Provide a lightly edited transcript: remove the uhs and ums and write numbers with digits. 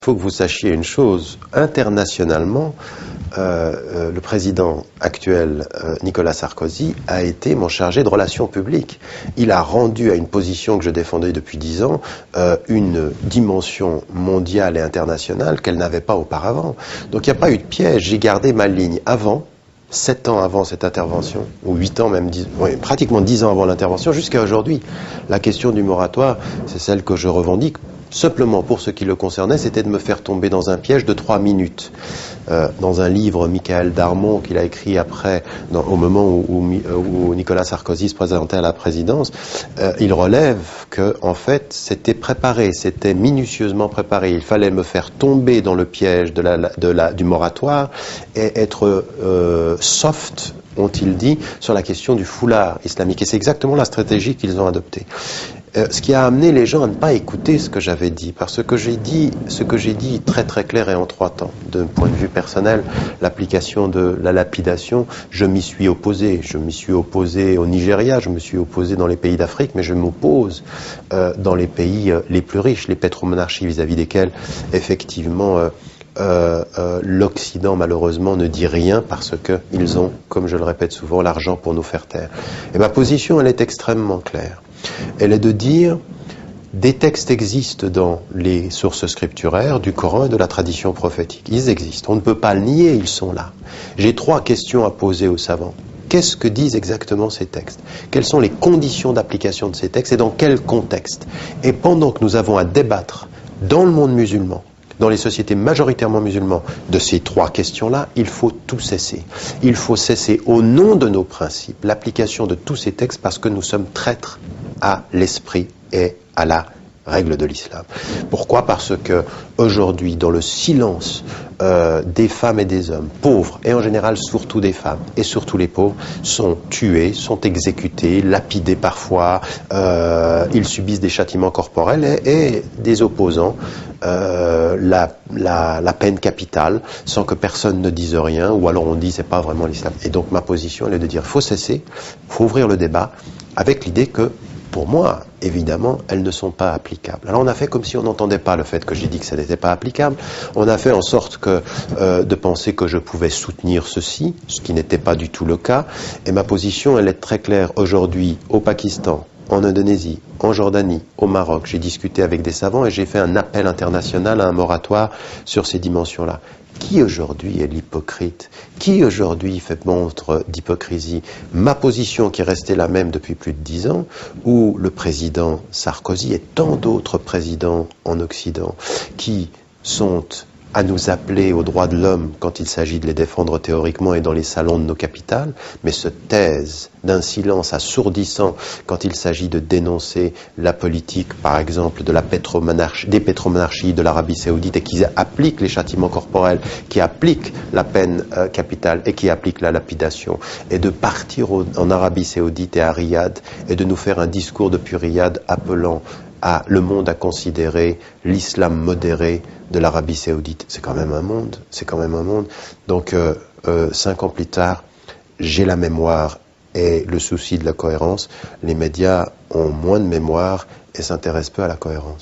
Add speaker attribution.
Speaker 1: Il faut que vous sachiez une chose, internationalement, le président actuel, Nicolas Sarkozy, a été mon chargé de relations publiques. Il a rendu à une position que je défendais depuis 10 ans une dimension mondiale et internationale qu'elle n'avait pas auparavant. Donc il n'y a pas eu de piège, j'ai gardé ma ligne avant. 7 ans avant cette intervention, ou 8 ans même, pratiquement 10 ans avant l'intervention, jusqu'à aujourd'hui. La question du moratoire, c'est celle que je revendique. Simplement, pour ce qui le concernait, c'était de me faire tomber dans un piège de 3 minutes. Dans un livre, Michael Darmon, qu'il a écrit après, au moment où Nicolas Sarkozy se présentait à la présidence, il relève que, en fait, c'était préparé, c'était minutieusement préparé. Il fallait me faire tomber dans le piège du moratoire et être soft, ont-ils dit, sur la question du foulard islamique. Et c'est exactement la stratégie qu'ils ont adoptée. Ce qui a amené les gens à ne pas écouter ce que j'avais dit, parce que j'ai dit très très clair et en 3 temps. D'un point de vue personnel, l'application de la lapidation, je m'y suis opposé. Je m'y suis opposé au Nigeria, je me suis opposé dans les pays d'Afrique, mais je m'oppose dans les pays les plus riches, les pétromonarchies vis-à-vis desquelles, effectivement, l'Occident malheureusement ne dit rien parce qu'ils ont, comme je le répète souvent, l'argent pour nous faire taire. Et ma position, elle est extrêmement claire. Elle est de dire, des textes existent dans les sources scripturaires du Coran et de la tradition prophétique. Ils existent, on ne peut pas le nier, ils sont là. J'ai 3 questions à poser aux savants. Qu'est-ce que disent exactement ces textes? Quelles sont les conditions d'application de ces textes et dans quel contexte? Et pendant que nous avons à débattre dans le monde musulman, dans les sociétés majoritairement musulmanes, de ces 3 questions-là, il faut tout cesser. Il faut cesser au nom de nos principes l'application de tous ces textes parce que nous sommes traîtres à l'esprit et à la règle de l'islam. Pourquoi? Parce que aujourd'hui, dans le silence des femmes et des hommes, pauvres, et en général surtout des femmes, et surtout les pauvres, sont tués, sont exécutés, lapidés parfois, ils subissent des châtiments corporels et des opposants, la peine capitale, sans que personne ne dise rien, ou alors on dit c'est pas vraiment l'islam. Et donc ma position, elle est de dire faut cesser, faut ouvrir le débat, avec l'idée que, pour moi, évidemment, elles ne sont pas applicables. Alors on a fait comme si on n'entendait pas le fait que j'ai dit que ça n'était pas applicable. On a fait en sorte de penser que je pouvais soutenir ceci, ce qui n'était pas du tout le cas. Et ma position, elle est très claire. Aujourd'hui, au Pakistan, en Indonésie, en Jordanie, au Maroc, j'ai discuté avec des savants et j'ai fait un appel international à un moratoire sur ces dimensions-là. Qui aujourd'hui est l'hypocrite? Qui aujourd'hui fait montre d'hypocrisie? Ma position qui est restée la même depuis plus de 10 ans, où le président Sarkozy et tant d'autres présidents en Occident qui sont à nous appeler aux droits de l'homme quand il s'agit de les défendre théoriquement et dans les salons de nos capitales, mais se taisent d'un silence assourdissant quand il s'agit de dénoncer la politique, par exemple, de des pétromonarchies de l'Arabie Saoudite et qui appliquent les châtiments corporels, qui appliquent la peine capitale et qui appliquent la lapidation, et de partir en Arabie Saoudite et à Riyad et de nous faire un discours depuis Riyad appelant le monde à considérer l'islam modéré de l'Arabie Saoudite. C'est quand même un monde, c'est quand même un monde. Donc 5 ans plus tard, j'ai la mémoire et le souci de la cohérence. Les médias ont moins de mémoire et s'intéressent peu à la cohérence.